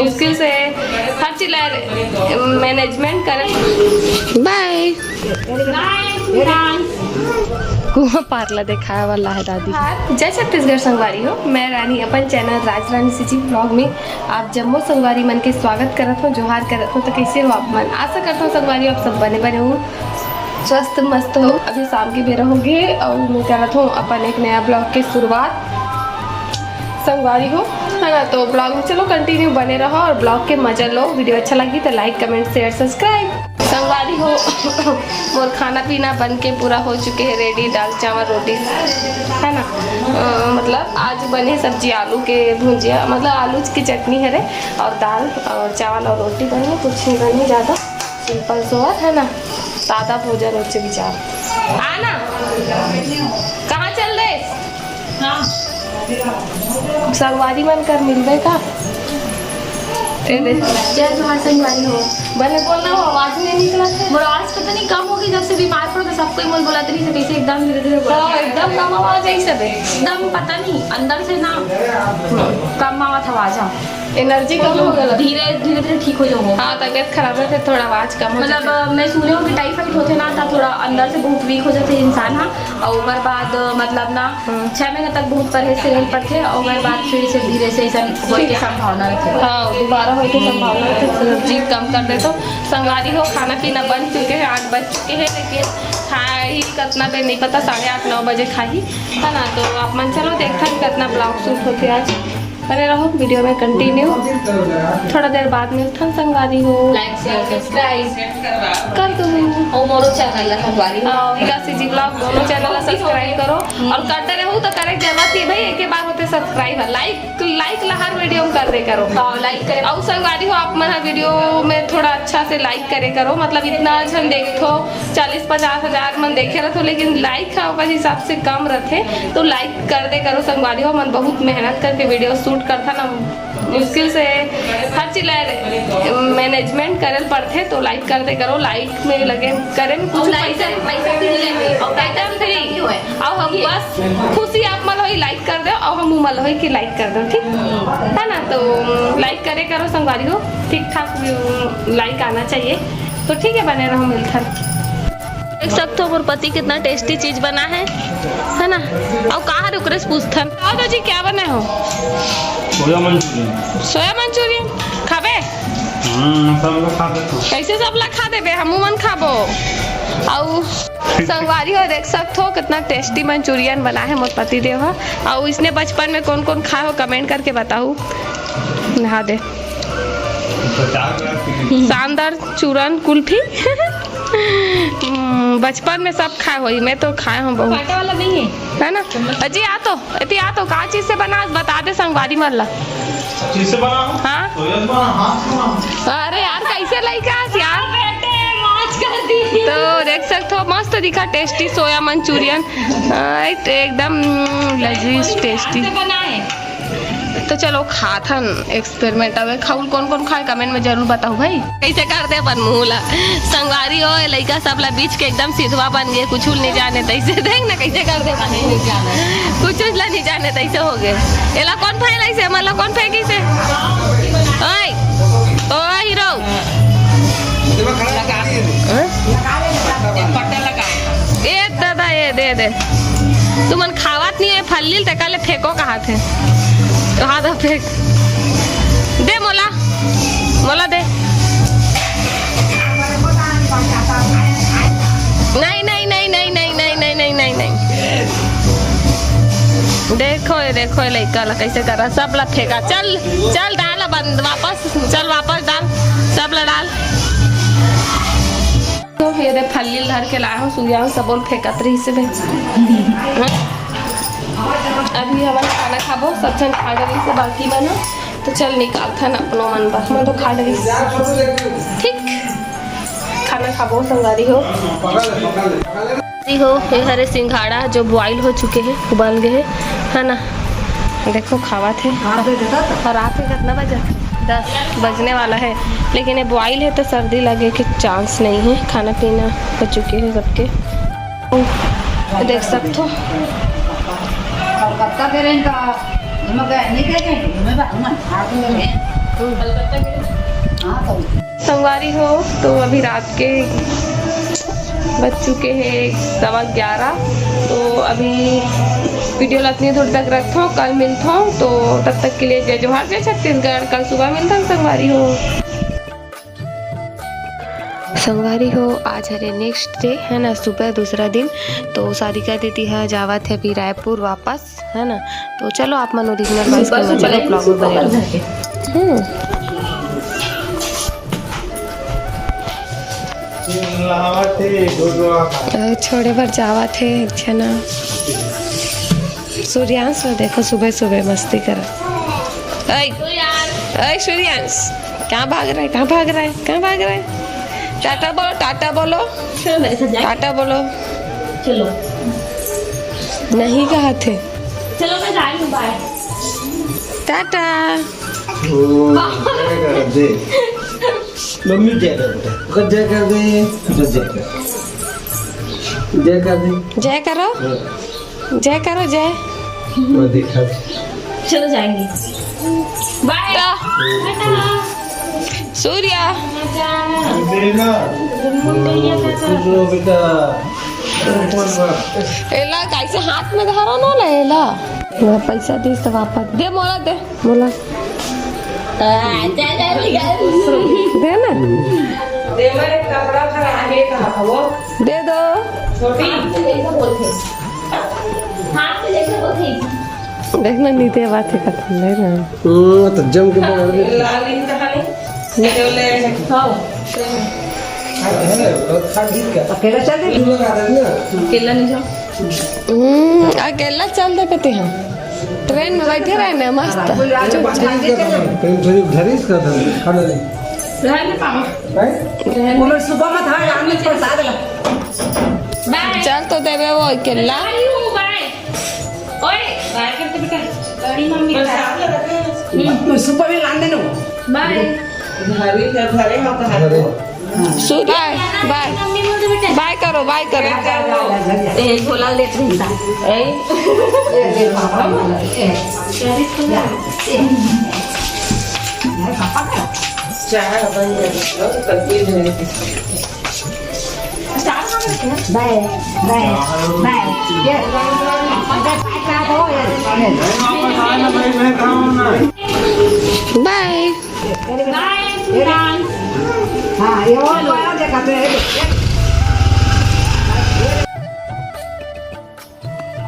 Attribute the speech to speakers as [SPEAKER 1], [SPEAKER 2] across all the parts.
[SPEAKER 1] मुश्किल से हर चीज मैनेजमेंट करें। बाय कुआं पार्ला दिखाया वाला है दादी। जय छत्तीसगढ़ संगवारी हो, मैं रानी अपन चैनल राज रानी सिची ब्लॉग में आप जम्मो संगवारी मन के स्वागत करत हूँ, जोहार करत हूँ। तो कैसे हो आप मन? आशा करता हूँ संगवारी आप सब बने बने हो, स्वस्थ मस्त हो। अभी शाम के बेरा होंगे और मैं करत हूँ अपन एक नया ब्लॉग की शुरुआत संगवारी हो, है ना। तो ब्लॉग में चलो कंटिन्यू बने रहो और ब्लॉग के मजा लो। वीडियो अच्छा लगी तो लाइक कमेंट शेयर सब्सक्राइब। संगवारी हो और खाना पीना बन के पूरा हो चुके हैं रेडी। दाल चावल रोटी है ना, मतलब आज बने सब्जी आलू के भुजिया, मतलब आलू की चटनी है रे, और दाल और चावल और रोटी बनी। कुछ नहीं बनी ज़्यादा, सिंपल सोवर है ना, सादा भोजन उच्च विचार। आना कहाँ चल रहे? हाँ संगवारी मन कर मिल गए का?
[SPEAKER 2] जय जोहार संगवारी हो।
[SPEAKER 1] बने बोलना हो, आवाज नहीं निकला था।
[SPEAKER 2] मोर आवाज पता नहीं कम होगी, जब से बीमार पड़ो तो सबको मोल बोला तरी से कैसे एकदम धीरे धीरे बोला।
[SPEAKER 1] एकदम कम आवाज है सब,
[SPEAKER 2] एकदम पता नहीं अंदर से ना कम आवाज आवाज।
[SPEAKER 1] एनर्जी कम हो गया,
[SPEAKER 2] धीरे धीरे ठीक हो जाओ।
[SPEAKER 1] हाँ तबियत खराब है, थोड़ा आवाज कम हो।
[SPEAKER 2] मतलब मैं सुन रही हूँ कि टाइफाइड होते ना था, थोड़ा अंदर से बहुत वीक हो जाते इंसान। हाँ, और उसके बाद मतलब ना 6 महीने तक बहुत परहेज से रह पड़ते और उसके बाद फिर से धीरे से ऐसा होने की संभावना रहती है।
[SPEAKER 1] हाँ दोबारा होने की संभावना रहती है। एनर्जी कम कर दे तो संगवारी हो। खाना पीना बन चुके हैं, 8 बज चुके हैं, लेकिन खाई कितना देर नहीं पता, 8:30-9 बजे खाई है ना। तो आप मन चलो देखते हैं कितना ब्लॉग शूट होते आज। बने रहो वीडियो में कंटिन्यू, थोड़ा देर बाद मिलता हूँ। संगवारी हो
[SPEAKER 2] लाइक शेयर सब्सक्राइब
[SPEAKER 1] कर दो
[SPEAKER 2] और मोरो चैनल संगवारी
[SPEAKER 1] सिजी ब्लॉग दोनों चैनल सब्सक्राइब करो। और करते रहो तो करे जरूरत है भाई, एक ही बार होते सब्सक्राइब है। लाइक हर वीडियो में कर दे करो,
[SPEAKER 2] लाइक करे।
[SPEAKER 1] और संगवारी हो आप मन वीडियो में थोड़ा अच्छा से लाइक करे करो। मतलब इतना जन देखो 40-50 हज़ार मन देखे रहो, लेकिन लाइक का हिसाब से कम रहते, तो लाइक कर दे करो। संगवारी हो मन बहुत मेहनत करके वीडियो शूट करता ना, मुश्किल से हर चीज मैनेजमेंट करल पड़ते, तो लाइक कर दे करो। लाइक में लगे करे में कुछ पैसा फ्री और हम बस खुशी आप मल हो लाइक कर दो और हम मल हो कि लाइक कर दो, ठीक है ना। तो लाइक करे करो संगवारी हो, ठीक ठाक लाइक आना चाहिए। तो ठीक है बने रहो, मिलता देख सकते हो मोर पति कितना टेस्टी चीज बना है ना। और कहाँ रुकरे पूछथन तो जी क्या बने हो?
[SPEAKER 3] सोया मंचूरियन।
[SPEAKER 1] सोया मंचूरियन खाबे?
[SPEAKER 3] सब लोग खा देते।
[SPEAKER 1] कैसे सब लोग खा देबे, हमू मन खाबो। और संगवारी हो देख सकते हो कितना टेस्टी मंचूरियन बना है मोर पति देव। और इसने बचपन में कौन कौन खाए हो कमेंट करके बताओ। नहा दे शानदार चूरन कुल्फी बचपन में सब खाए हो, मैं तो खाए हूँ बहुत।
[SPEAKER 2] कांटे वाला नहीं
[SPEAKER 1] है ना अजी? आ तो कहाँ चीज से बना बता दे संगवारी मरला।
[SPEAKER 3] चीज से बना?
[SPEAKER 1] हाँ अरे यार कैसे लाइका यार तो देख सकते हो मस्त दिखा टेस्टी सोया मंचूरियन एकदम लजीज टेस्टी
[SPEAKER 2] बना है।
[SPEAKER 1] तो चलो खाथन एक्सपेरिमेंट। अब खाउल कौन कौन खाए कमेंट में जरूर बताओ भाई। कैसे करते अपन मुँहला संगवारी हो लड़का सब ला बीच के एकदम सीधवा बन गए, कुछ नहीं जाने तैसे देख ना कैसे कर दे, कुछ ला नहीं जाने तैसे हो गए। एला कौन फैल ऐसे मतलब कौन फेंकी से? ओए ओ हीरो ए दादा ये दे दे, तुमन खावत नहीं है फल्लील तकाले फेंको कहाँ थे? कहाँ था फेंक दे, मोला मोला दे। नहीं नहीं नहीं नहीं नहीं नहीं नहीं नहीं नहीं नहीं देखो देखो लड़का ला कैसे कर रहा, सब ला फेंका। चल चल डाल बंद वापस, चल वापस डाल, सब ला डाल। तो ये दे फल्लील धर के लाया हूँ, सुइया सबोल फेंकत रही से अभी हमारा खाना खाबो, सब जन खा डरी से बाकी बना। तो चल निकाल था ना अपनो मन बस, मैं तो खा डरी ठीक। खाना खाबो संगवारी हो ये हरे सिंघाड़ा जो बॉइल हो चुके हैं, उबाल गए हैं, है ना। देखो खावा थे और रात में कितना बजा? 10 बजने वाला है, लेकिन ये बॉइल है तो सर्दी लगे के चांस नहीं है। खाना पीना हो चुके हैं सबके, देख सकते हो।
[SPEAKER 4] कब का करें का मैं नहीं करेंगे मैं बात मत
[SPEAKER 2] कलकत्ता गए।
[SPEAKER 1] संगवारी हो तो अभी रात के बज चुके हैं 11:15। तो अभी वीडियो लतनी थोड़ी तक रखो, कल मिलता हूँ। तो तब तक के लिए जय जोहार, जय छत्तीसगढ़। कल सुबह मिलता हूँ संगवारी हो। संगवारी हो आज हरे नेक्स्ट डे है ना, सुबह दूसरा दिन। तो सारिका दीदी है जावत है अभी रायपुर वापस है ना। तो चलो आप मन ओरिजिनल वॉइस के मतलब ब्लॉग में बने रहो। छोड़े पर जावा थे छना सूर्यांश में देखो सुबह सुबह मस्ती करा। अय सूर्यांश कहाँ भाग रहा है, कहाँ भाग रहा है, कहाँ भाग रहा है? टाटा बोलो, टाटा बोलो,
[SPEAKER 2] चलो मेरे साथ जाए।
[SPEAKER 1] टाटा बोलो।
[SPEAKER 2] चलो
[SPEAKER 1] नहीं कहा थे
[SPEAKER 2] चलो मैं जा रही हूँ, बाय।
[SPEAKER 1] टाटा।
[SPEAKER 4] मम्मी जय कर बेटा, जय कर दे, जय कर, जय कर दे,
[SPEAKER 1] जय करो, जय करो, जय।
[SPEAKER 4] वो देखा
[SPEAKER 2] चलो जाएंगे, बाय।
[SPEAKER 1] सूर्या
[SPEAKER 4] बेटा
[SPEAKER 1] एला कैसे हाथ में धरा ना ले एला ना पैसा दे तो वापस दे, मोला दे, मोला दे ना,
[SPEAKER 5] दे मेरे कपड़ा खराब है कहाँ वो
[SPEAKER 1] दे दो।
[SPEAKER 5] छोटी
[SPEAKER 2] हाथ में जैसे बोलते
[SPEAKER 1] देखना नीचे बात है खत्म ले ना।
[SPEAKER 4] तो जम के पकड़ दे
[SPEAKER 5] लाल इन कहानी निकले
[SPEAKER 2] खाओ।
[SPEAKER 4] अकेला चल दे, लगा दे ना।
[SPEAKER 2] अकेला नहीं जाओ।
[SPEAKER 1] अकेला चल दे कहते हैं, ट्रेन में बैठे रहे ना मस्त।
[SPEAKER 4] कहीं थोड़ी घरिस कर दे, खाना नहीं
[SPEAKER 2] रहने पाओ।
[SPEAKER 5] सुबह मत हाँ आने प्रसाद
[SPEAKER 2] बाय।
[SPEAKER 1] चल तो देवे वो अकेला।
[SPEAKER 2] जा रही हूँ, बाय। ओए बाय करते बेटा, गाड़ी मम्मी का।
[SPEAKER 5] सुबह में लाने नो
[SPEAKER 2] बाय।
[SPEAKER 5] घरे घरे हो कहा
[SPEAKER 1] बाय बाय
[SPEAKER 2] मम्मी बोलते बेटा
[SPEAKER 1] बाय करो, बाय करो।
[SPEAKER 2] ए झोला लेते रहता
[SPEAKER 5] चाय बन
[SPEAKER 1] बाय।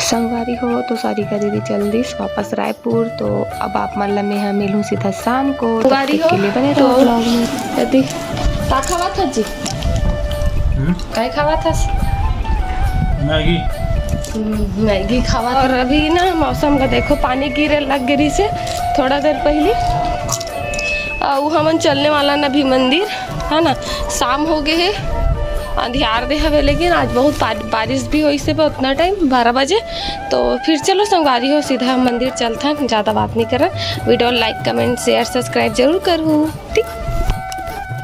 [SPEAKER 1] संगवारी हो तो सारिका दीदी चल दी वापस रायपुर। तो अब आप मतलब मैं यहाँ मिलूँ सीधा शाम को। संगवारी हो के लिए बने रहो ब्लॉग में। यदि क्या खावा था जी, क्या खावा था?
[SPEAKER 3] मैगी
[SPEAKER 1] मैगी खावा। और अभी ना मौसम का देखो, पानी गिरे लग गिरी से थोड़ा देर पहले। वो हमन चलने वाला ना भी मंदिर है ना, शाम हो गए है, अंधियार दे हवे, लेकिन आज बहुत बारिश भी हुई से उतना टाइम 12 बजे। तो फिर चलो संगवारी हो सीधा मंदिर चलता, ज़्यादा बात नहीं कर। Video like comment share subscribe जरूर करूँ, ठीक।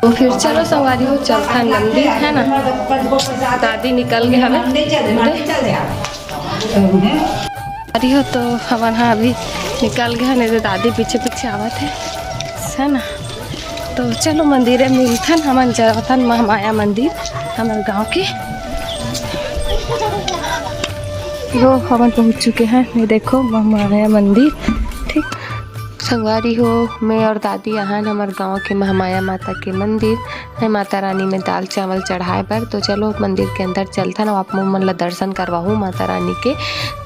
[SPEAKER 1] तो फिर चलो संगवारी हो चलता मंदिर है ना। दादी निकल गए हमें अरे हो तो हवन हाँ अभी निकल गया, नहीं तो दादी पीछे पीछे आवत है ना। तो चलो मंदिर मिलथन, हमन जाथन महामाया मंदिर हमारे गांव के। वो हमन पहुंच चुके हैं, ये देखो महामाया मंदिर, ठीक। संगवारी हो मैं और दादी यहाँ हमारे गांव के महामाया माता के मंदिर है, माता रानी में दाल चावल चढ़ाए पर। तो चलो मंदिर के अंदर चलता ना, आप मन ला दर्शन करवाऊँ माता रानी के।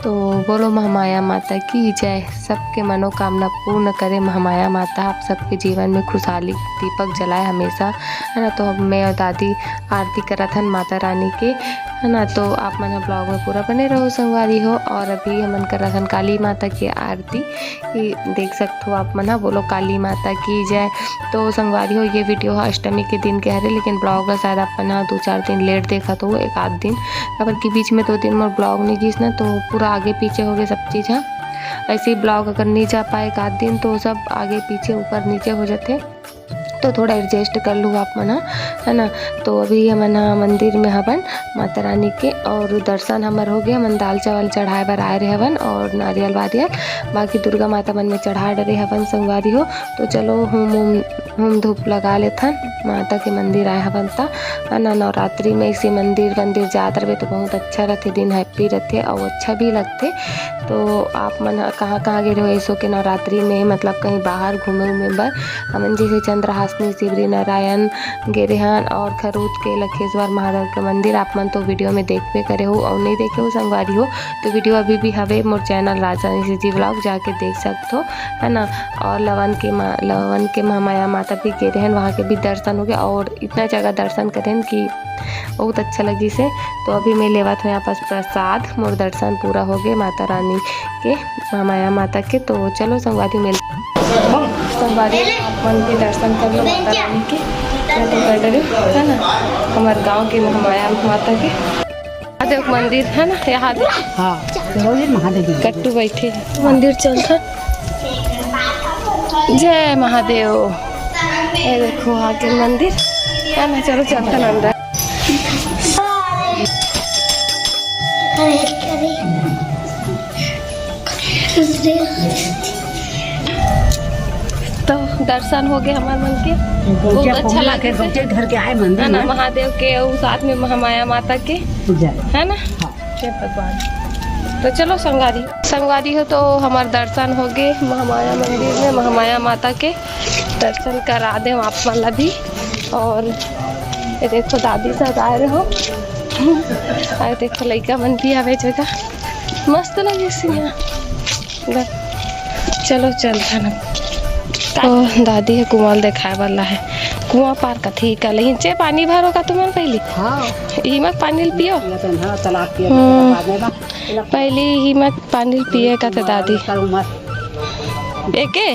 [SPEAKER 1] तो बोलो महामाया माता की जय, सबके मनोकामना पूर्ण करे महामाया माता, आप सबके जीवन में खुशहाली दीपक जलाए हमेशा है ना। तो अब मैं और दादी आरती करत हन माता रानी के है ना। तो आप मन ब्लॉग में पूरा बने रहो संगवारी हो। और अभी हमन करत हन काली माता की आरती, देख सकते हो आप मन। बोलो काली माता की जय। तो संगवारी हो ये वीडियो अष्टमी के दिन के हरे, लेकिन ब्लॉग का शायद अपन 2-4 दिन लेट देखा तो एक आध दिन, अगर के बीच में 2 दिन में ब्लॉग नहीं घीसना तो पूरा आगे पीछे हो गए सब चीज़। हाँ ऐसे ही ब्लॉग अगर नहीं जा पाए एक आध दिन तो सब आगे पीछे ऊपर नीचे हो जाते, तो थोड़ा एडजस्ट कर लूँ आप मना है ना। तो अभी हमन मंदिर में हवन माता रानी के और दर्शन हमार हो गए। हमन दाल चावल चढ़ाए बर आए रहे हवन और नारियल वारियल बाकी दुर्गा माता मन में चढ़ा डरे हवन संगवारी हो। तो चलो होम धूप लगा लेथन माता के मंदिर आए हवन ता, है ना। नवरात्रि में इसी मंदिर जात रहे तो बहुत अच्छा रहते, दिन हैप्पी रहते और अच्छा भी लगते। तो आप मन कहाँ कहाँ गए हो ऐसो के नवरात्रि में, मतलब कहीं बाहर घूमे बर। हमन जैसे चंद्रहासनी शिवरी नारायण गेरे हन और खरूद के लखेश्वर महादेव के मंदिर आप मन तो वीडियो में देखबे करे हो और नहीं देखे हो संगवारी हो तो वीडियो अभी भी हवे मोर चैनल राजरानी जी व्लॉग जाके देख सकते हो, है ना। और लवन के महामाया माता भी गेरे हन, वहाँ के भी दर्शन हो गया और इतना जगह दर्शन करें कि बहुत अच्छा लगी से। तो अभी मैं लेवा था यहाँ पास प्रसाद, मोर दर्शन पूरा हो गए माता रानी के महामाया माता के। तो चलो संगवारी मिल संगवारी मन के दर्शन कर लो माता रानी के, मैं तो कर रही हूँ, है ना। हमारे गांव के महामाया माता के महादेव मंदिर है ना, यहाँ महादेव कट्टू बैठे हैं मंदिर चलता। जय महादेव, ये देखो आगे मंदिर है ना। चलो चलता ना अंदर। तो दर्शन हो गए हमारे मन के, बहुत अच्छा लगे
[SPEAKER 6] घर के आए मंदिर
[SPEAKER 1] है ना। महादेव के और साथ में महामाया माता के, है ना। जय भगवान। तो चलो संगवारी हो तो हमारे दर्शन हो गए महामाया मंदिर में, महामाया माता के दर्शन करा दे आप वाला भी। और ये देखो दादी साथ आए रहे हो, अरे देखो लड़का मन भी आवे जगह मस्त लगे सिया। चलो चलता ना। तो दादी है कुआं दिखाए वाला है, कुआं पार कथी का लेकिन चे पानी भरो का तुम्हारे पहले।
[SPEAKER 6] हाँ
[SPEAKER 1] हिमक पानी पियो, पहले हिमक पानी पिए का था दादी। एके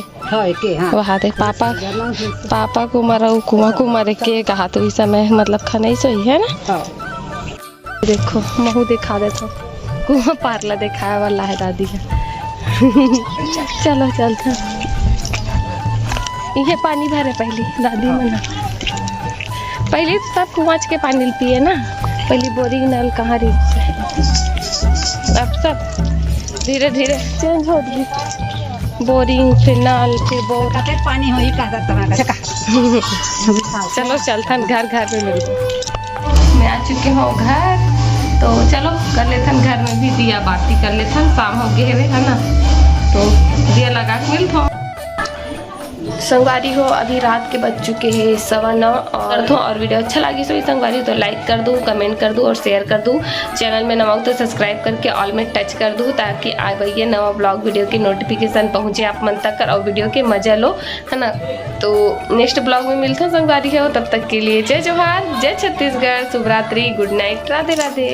[SPEAKER 1] वहाँ दे पापा को मरा कुआं को मरे के कहा तो इस समय मतलब खाना ही सही है ना। देखो महू दिखा देता, कुआं पारला दिखाया वाला है दादी है। चलो चलता, ये पानी भरे पहले दादी मना, पहले तो सब कुआं के पानी पिए ना, पहले बोरिंग नल कहाँ रही, अब सब धीरे धीरे चेंज हो गई, बोरिंग फिर नल फिर बोर
[SPEAKER 6] पानी हो ही
[SPEAKER 1] चलो चलता घर में मिलते। मैं आ चुकी हूँ घर, तो चलो कर लेथन घर में भी दिया बाती कर लेथन, शाम हो गए है ना। तो दिया लगा के मिलता हूँ संगवारी हो। अभी रात के बज चुके हैं 9:15 और वीडियो अच्छा लगी सो संगवारी तो लाइक कर दूँ, कमेंट कर दूँ और शेयर कर दूँ। चैनल में नवा हो तो सब्सक्राइब करके ऑल में टच कर दूँ ताकि आइए नवा ब्लॉग वीडियो की नोटिफिकेशन पहुँचे आप मन तक और वीडियो के मजा लो, है ना। तो नेक्स्ट ब्लॉग में मिलता संगवारी हो, तब तक के लिए जय जोहार, जय छत्तीसगढ़, शुभ रात्रि, गुड नाइट, राधे राधे।